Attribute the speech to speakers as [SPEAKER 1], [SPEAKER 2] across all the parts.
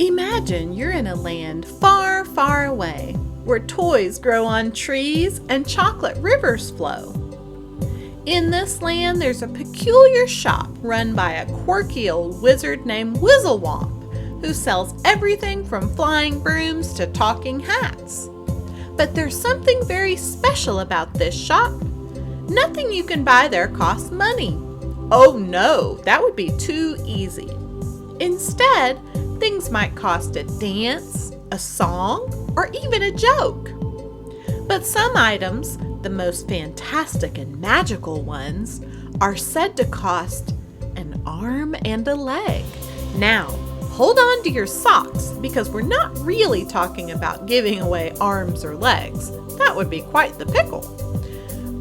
[SPEAKER 1] Imagine you're in a land far, far away, where toys grow on trees and chocolate rivers flow. In this land, there's a peculiar shop run by a quirky old wizard named Wizzle Wamp, who sells everything from flying brooms to talking hats. But there's something very special about this shop. Nothing you can buy there costs money. Oh no, that would be too easy. Instead, things might cost a dance, a song, or even a joke. But some items, the most fantastic and magical ones, are said to cost an arm and a leg. Now, hold on to your socks because we're not really talking about giving away arms or legs. That would be quite the pickle.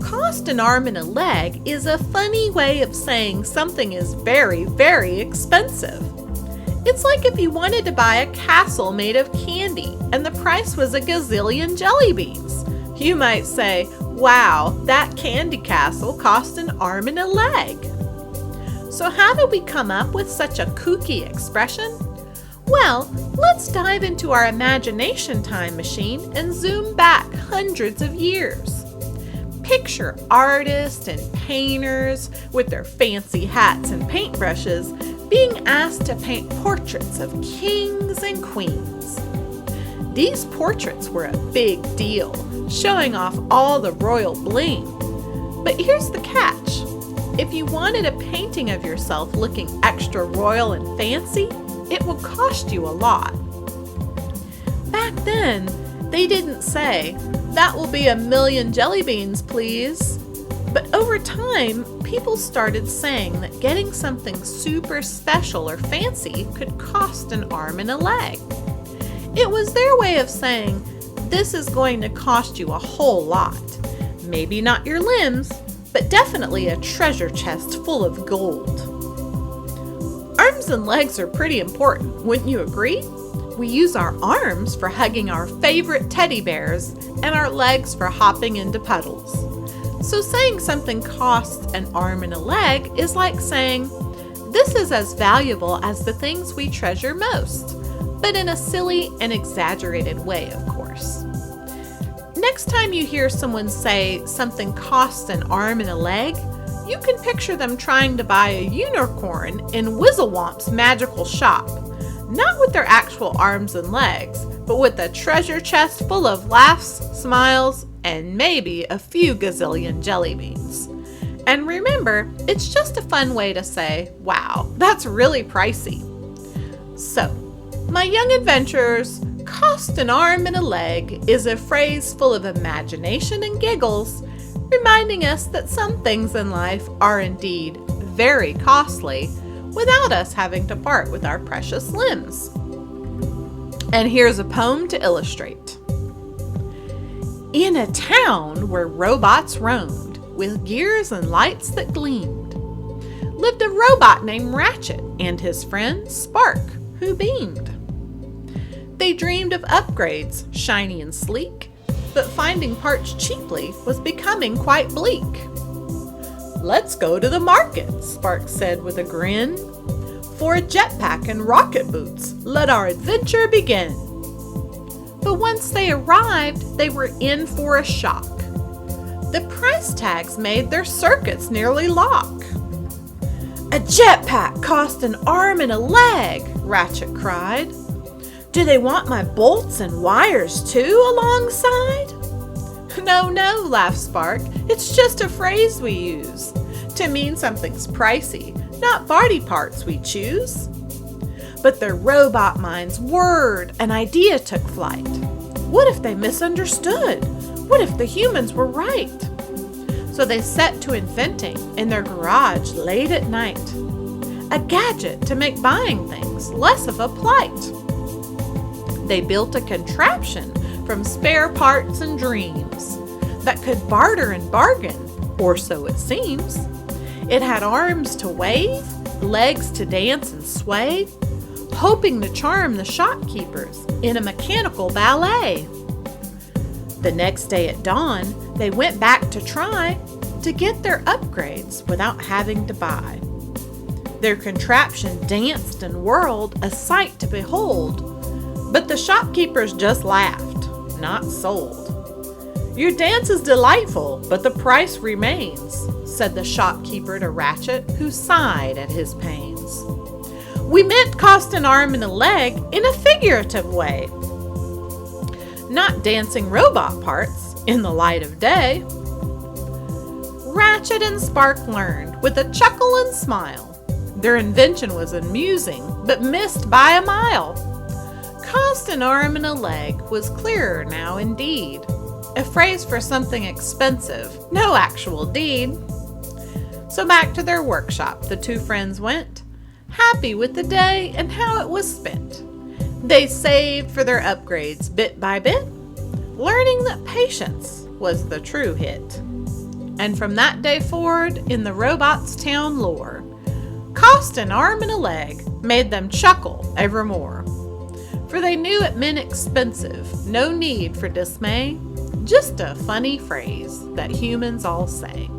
[SPEAKER 1] Cost an arm and a leg is a funny way of saying something is very, very expensive. It's like if you wanted to buy a castle made of candy and the price was a gazillion jelly beans. You might say, wow, that candy castle cost an arm and a leg. So how did we come up with such a kooky expression? Well, let's dive into our imagination time machine and zoom back hundreds of years. Picture artists and painters with their fancy hats and paintbrushes being asked to paint portraits of kings and queens. These portraits were a big deal, showing off all the royal bling. But here's the catch. If you wanted a painting of yourself looking extra royal and fancy, it would cost you a lot. Back then, they didn't say, "That will be 1,000,000 jelly beans, please." But over time, people started saying that getting something super special or fancy could cost an arm and a leg. It was their way of saying, this is going to cost you a whole lot. Maybe not your limbs, but definitely a treasure chest full of gold. Arms and legs are pretty important, wouldn't you agree? We use our arms for hugging our favorite teddy bears and our legs for hopping into puddles. So saying something costs an arm and a leg is like saying, this is as valuable as the things we treasure most, but in a silly and exaggerated way, of course. Next time you hear someone say something costs an arm and a leg, you can picture them trying to buy a unicorn in Wizzle Wamp's magical shop, not with their actual arms and legs, but with a treasure chest full of laughs, smiles, and maybe a few gazillion jelly beans. And remember, it's just a fun way to say, wow, that's really pricey. So, my young adventurers, cost an arm and a leg is a phrase full of imagination and giggles, reminding us that some things in life are indeed very costly without us having to part with our precious limbs. And here's a poem to illustrate. In a town where robots roamed, with gears and lights that gleamed, lived a robot named Ratchet and his friend Spark, who beamed. They dreamed of upgrades, shiny and sleek, but finding parts cheaply was becoming quite bleak. Let's go to the market, Spark said with a grin. For a jetpack and rocket boots, let our adventure begin. But once they arrived, they were in for a shock. The price tags made their circuits nearly lock. A jetpack cost an arm and a leg, Ratchet cried. Do they want my bolts and wires too alongside? No, no, laughed Spark. It's just a phrase we use to mean something's pricey, not body parts we choose. But their robot minds whirred, an idea took flight. What if they misunderstood? What if the humans were right? So they set to inventing in their garage late at night a gadget to make buying things less of a plight. They built a contraption from spare parts and dreams that could barter and bargain, or so it seems. It had arms to wave, legs to dance and sway, hoping to charm the shopkeepers in a mechanical ballet. The next day at dawn, they went back to try to get their upgrades without having to buy. Their contraption danced and whirled, a sight to behold. But the shopkeepers just laughed, not sold. "Your dance is delightful, but the price remains," said the shopkeeper to Ratchet, who sighed at his pains. "We meant cost an arm and a leg in a figurative way, not dancing robot parts in the light of day." Ratchet and Spark learned with a chuckle and smile. Their invention was amusing, but missed by a mile. Cost an arm and a leg was clearer now indeed. A phrase for something expensive, no actual deed. So back to their workshop the two friends went, happy with the day and how it was spent. They saved for their upgrades bit by bit, learning that patience was the true hit. And from that day forward in the Robots Town lore, cost an arm and a leg made them chuckle evermore. For they knew it meant expensive, no need for dismay, just a funny phrase that humans all say.